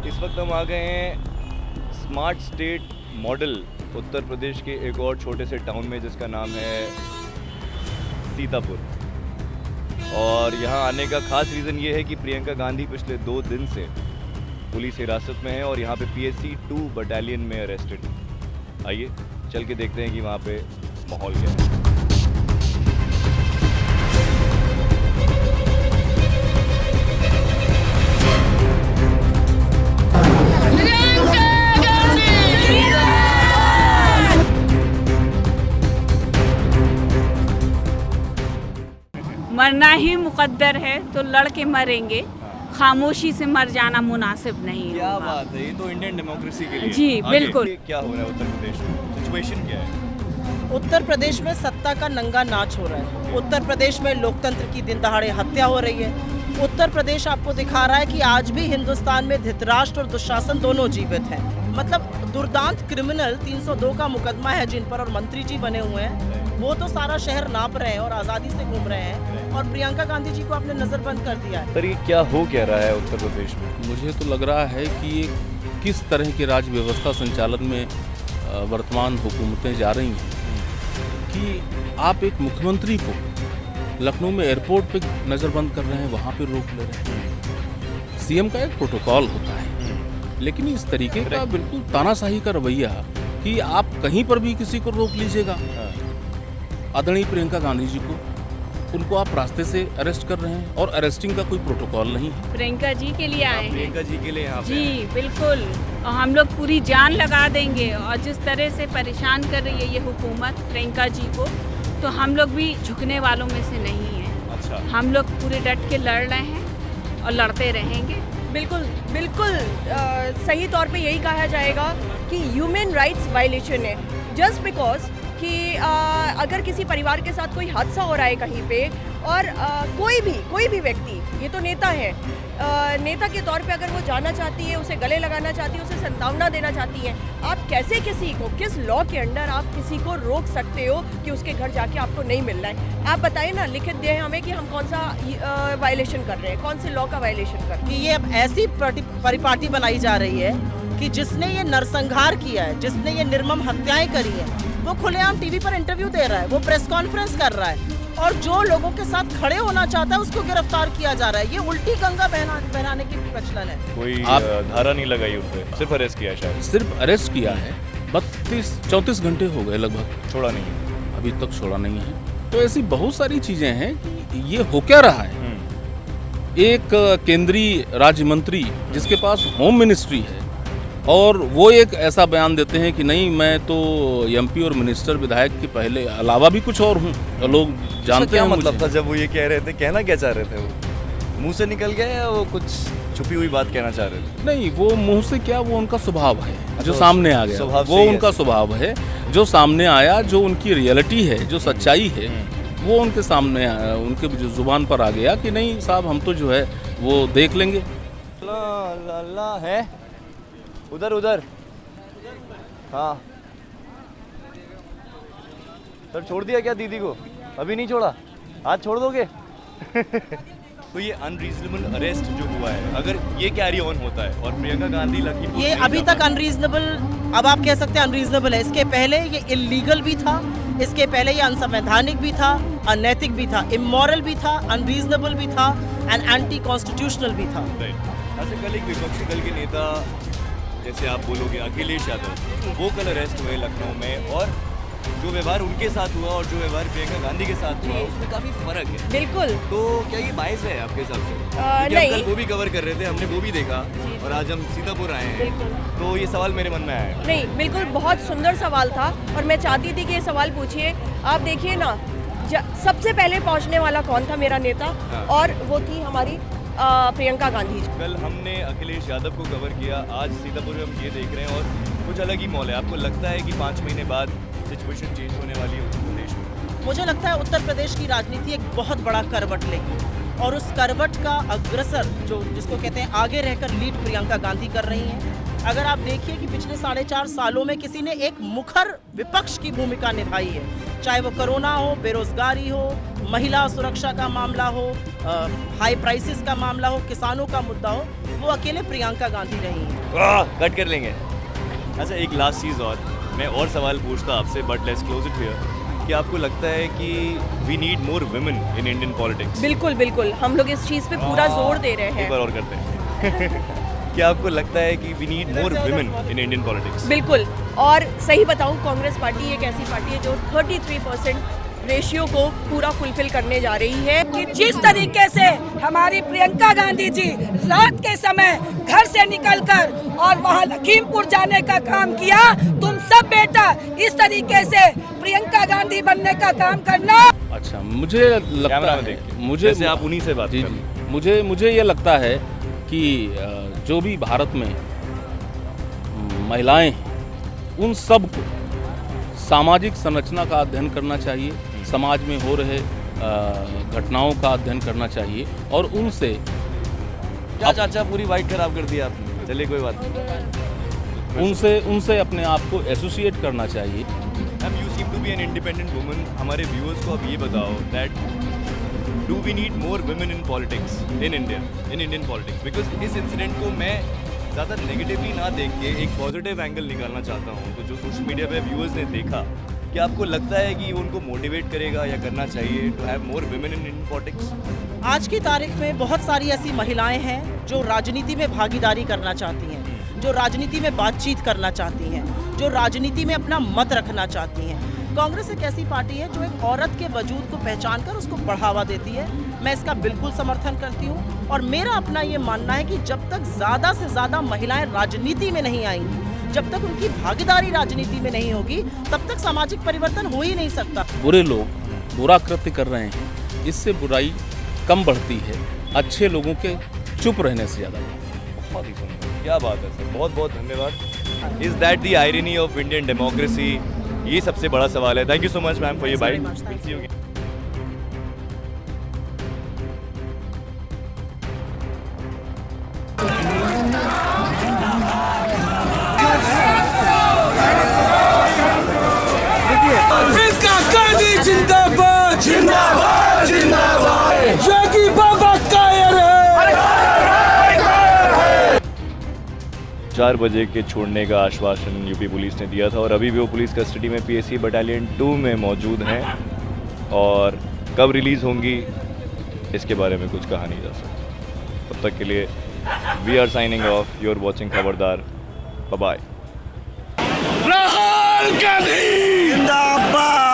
इस वक्त हम आ गए हैं smart state model Uttar Pradesh के एक और छोटे से टाउन में जिसका नाम है सीतापुर। और यहाँ आने का खास रीज़न ये है कि प्रियंका गांधी पिछले 2 दिन से पुलिस हिरासत में है और यहाँ पे PSC 2 बटालियन में अरेस्टेड। आइए चल के देखते हैं कि वहाँ पे माहौल क्या है। मरना ही मुकद्दर है तो लड़ के मरेंगे, खामोशी से मर जाना मुनासिब नहीं क्या होगा। बात है, ये तो इंडियन डेमोक्रेसी के लिए। जी, आगे बिल्कुल। क्या हो रहा है उत्तर प्रदेश में, सिचुएशन क्या है? उत्तर प्रदेश में सत्ता का नंगा नाच हो रहा है। उत्तर प्रदेश में लोकतंत्र की दिन दहाड़े हत्या हो रही है। उत्तर प्रदेश आपको दिखा रहा है कि आज भी हिंदुस्तान में धृतराष्ट्र और दुशासन दोनों जीवित हैं। मतलब दुर्दांत क्रिमिनल 302 का मुकदमा है जिन पर, और मंत्री जी बने हुए हैं, वो तो सारा शहर नाप रहे हैं और आज़ादी से घूम रहे हैं, और प्रियंका गांधी जी को आपने नजरबंद कर दिया है। सर ये क्या हो क्या रहा है उत्तर प्रदेश में? मुझे तो लग रहा है कि ये किस तरह की राज्य व्यवस्था संचालन में वर्तमान हुकूमतें जा रही हैं कि आप एक मुख्यमंत्री को लखनऊ में एयरपोर्ट पे नज़रबंद कर रहे हैं, वहाँ पे रोक ले रहे हैं। सीएम का एक प्रोटोकॉल होता है, लेकिन इस तरीके का बिल्कुल तानाशाही का रवैया कि आप कहीं पर भी किसी को रोक लीजिएगा। आदरणीय प्रियंका गांधी जी को, उनको आप रास्ते से अरेस्ट कर रहे हैं और अरेस्टिंग का कोई प्रोटोकॉल नहीं है। प्रियंका जी के लिए आए हैं। प्रियंका जी के लिए यहाँ पे जी बिल्कुल, और हम लोग पूरी जान लगा देंगे। और जिस तरह से परेशान कर रही है ये हुकूमत प्रियंका जी को, तो हम लोग भी झुकने वालों में से नहीं हैं। अच्छा, हम लोग पूरे डट के लड़ रहे हैं और लड़ते रहेंगे। बिल्कुल बिल्कुल सही तौर पे यही कहा जाएगा कि ह्यूमन राइट्स वायलेशन है। जस्ट बिकॉज कि अगर किसी परिवार के साथ कोई हादसा हो रहा है कहीं पे, और कोई भी व्यक्ति, ये तो नेता है, नेता के तौर पे अगर वो जाना चाहती है, उसे गले लगाना चाहती है, उसे संतावना देना चाहती है, आप कैसे किसी को, किस लॉ के अंडर आप किसी को रोक सकते हो कि उसके घर जाके आपको नहीं मिलना है? आप बताइए ना, लिखित दें हमें कि हम कौन सा वायलेशन कर रहे हैं, कौन से लॉ का वायलेशन कर रहे हैं। कि ये अब ऐसी परिपाटी बनाई जा रही है कि जिसने ये नरसंहार किया है, जिसने ये निर्मम हत्याएं करी हैं, वो खुलेआम टीवी पर इंटरव्यू दे रहा है, वो प्रेस कॉन्फ्रेंस कर रहा है, और जो लोगों के साथ खड़े होना चाहता है उसको गिरफ्तार किया जा रहा है। ये उल्टी गंगा बहनाने की प्रचलन है। कोई आप- धारा नहीं लगाई उन पे, सिर्फ अरेस्ट किया है शायद, सिर्फ अरेस्ट किया है, 34 घंटे हो गए लगभग, छोड़ा नहीं है। अभी तक छोड़ा नहीं है। तो ऐसी बहुत सारी चीज़ें हैं कि ये हो क्या रहा है। एक केंद्रीय राज्य मंत्री जिसके पास होम मिनिस्ट्री है, और वो एक ऐसा बयान देते हैं कि नहीं, मैं तो MP और मिनिस्टर विधायक के पहले अलावा भी कुछ और हूँ, और लोग जानते क्या हैं मतलब मुझे। था जब वो ये कह रहे थे? कहना क्या चाह रहे थे वो? मुंह से निकल गया या वो कुछ छुपी हुई बात कहना चाह रहे थे? नहीं, वो मुंह से क्या, वो उनका स्वभाव है जो अच्छा, सामने आ गया, स्वभाव वो से ही उनका ऐसे। स्वभाव है जो सामने आया, जो उनकी रियलिटी है, जो सच्चाई है, वो उनके सामने उनके जो जुबान पर आ गया कि नहीं साहब, हम तो जो है वो देख लेंगे। ला ला ला है उधर उधर। हाँ सर, छोड़ दिया क्या दीदी को? अभी नहीं छोड़ा, आज छोड़ दोगे? तो ये अनरीजनेबल अरेस्ट जो हुआ है, अगर ये कैरी ऑन होता है और प्रियंका गांधी लखीमपुर ये नहीं अभी जा तक अनरीजनेबल, अब आप कह सकते हैं अनरीजनेबल है। इसके पहले ये इलीगल भी था, इसके पहले ये अनसंवैधानिक भी था, अनैतिक भी था, इमोरल भी था, अनरीजनेबल भी था, एंड एंटी कॉन्स्टिट्यूशनल भी था। राइट। ऐसे कल एक विपक्षी दल के नेता, जैसे आप बोलोगे अखिलेश यादव, वो कल अरेस्ट हुए लखनऊ में, और जो व्यवहार उनके साथ हुआ और जो व्यवहार प्रियंका गांधी के साथ हुआ, उसमें काफी फर्क है। बिल्कुल। तो क्या ये बायस है आपके हिसाब से? क्योंकि नहीं। हम कल वो भी कवर कर रहे थे, हमने वो भी देखा, और आज हम सीतापुर आए हैं, बिल्कुल। तो ये सवाल मेरे मन में आया है। नहीं, बिल्कुल बहुत सुंदर सवाल था, और मैं चाहती थी कि ये सवाल पूछिए। आप देखिए ना, सबसे पहले पहुंचने वाला कौन था? मेरा नेता, हाँ। और वो थी हमारी प्रियंका गांधी जी। कल हमने अखिलेश यादव को कवर किया, आज सीतापुर में हम ये देख रहे हैं, और कुछ अलग ही माहौल है। आपको लगता है कि 5 महीने बाद सिचुएशन चेंज होने वाली है उत्तर प्रदेश में? मुझे लगता है उत्तर प्रदेश की राजनीति एक बहुत बड़ा करवट लेगी, और उस करवट का अग्रसर, जो जिसको कहते हैं आगे रहकर लीड, प्रियंका गांधी कर रही हैं। अगर आप देखिए कि पिछले 4.5 सालों में किसी ने एक मुखर विपक्ष की भूमिका निभाई है, चाहे वो कोरोना हो, बेरोजगारी हो, महिला सुरक्षा का मामला हो, हाई प्राइसेस का मामला हो, किसानों का मुद्दा हो, वो अकेले प्रियंका गांधी रही हैं। कट कर लेंगे। अच्छा, एक लास्ट चीज़ और, मैं और सवाल पूछता आपसे, but let's close it here, कि आपको लगता है कि we need more women in Indian politics? बिल्कुल बिल्कुल, हम लोग इस चीज़ पे पूरा जोर दे रहे एक बार हैं। और करते हैं। क्या आपको लगता है कि we need more women in Indian politics? बिल्कुल, और सही बताऊं, कांग्रेस पार्टी एक ऐसी पार्टी है जो 33% रेशियो को पूरा फुलफिल करने जा रही है। कि जिस तरीके से हमारी प्रियंका गांधी जी रात के समय घर से निकलकर और वहां लखीमपुर जाने का काम किया, तुम सब बेटा इस तरीके से प्रियंका गांधी बनने का काम करना। अच्छा, मुझे लगता कैमरा में है, देखिए, मुझे जैसे आप उन्हीं से बात जी कर जी, रहे हैं। मुझे ये लगता है कि जो भी भारत में महिलाएं हैं, उन सब को सामाजिक संरचना का अध्ययन करना चाहिए, समाज में हो रहे घटनाओं का अध्ययन करना चाहिए और उनसे क्या चाचा, पूरी वाइट खराब कर दी आपने। चलिए कोई बात नहीं। उनसे अपने आप को एसोसिएट करना चाहिए। Ma'am, you seem to be an independent woman. हमारे व्यूअर्स को अब ये बताओ that do we need more women in politics in Indian politics? Because इस इंसिडेंट को मैं ज़्यादा नेगेटिवली ना देख के एक पॉजिटिव एंगल निकालना चाहता हूँ। तो जो सोशल मीडिया पे व्यूअर्स ने देखा, क्या आपको लगता है कि उनको मोटिवेट करेगा या करना चाहिए to have more women in Indian politics? आज की तारीख में बहुत सारी ऐसी महिलाएं हैं जो राजनीति में भागीदारी करना चाहती हैं, जो राजनीति में बातचीत करना चाहती हैं, जो राजनीति में अपना मत रखना चाहती हैं। कांग्रेस एक ऐसी पार्टी है जो एक औरत के वजूद को पहचान कर उसको बढ़ावा देती है। मैं इसका बिल्कुल समर्थन करती हूँ और मेरा अपना ये मानना है कि जब तक ज़्यादा से ज़्यादा महिलाएं राजनीति में नहीं आएंगी, जब तक उनकी भागीदारी राजनीति में नहीं होगी, तब तक सामाजिक परिवर्तन हो ही नहीं सकता। बुरे लोग बुरा कृत्य कर रहे हैं, इससे बुराई कम बढ़ती है, अच्छे लोगों के चुप रहने से ज़्यादा। बहुत ही सुंदर, क्या बात है सर, बहुत बहुत धन्यवाद। Is that the irony of Indian democracy? ये सबसे बड़ा सवाल है। Thank you so much ma'am for your Thanks very much. Thank bite. Priyanka Gandhi जिंदाबाद जिंदाबाद जिंदाबाद, योगी बाबा कायर है। 4 बजे के छोड़ने का आश्वासन यूपी पुलिस ने दिया था और अभी भी वो पुलिस कस्टडी में पीएससी बटालियन 2 में मौजूद हैं और कब रिलीज़ होंगी इसके बारे में कुछ कहा नहीं जा सकता। तब तक के लिए we are signing off. You are watching खबरदार। Bye bye. राहुल गांधी जिंदाबाद।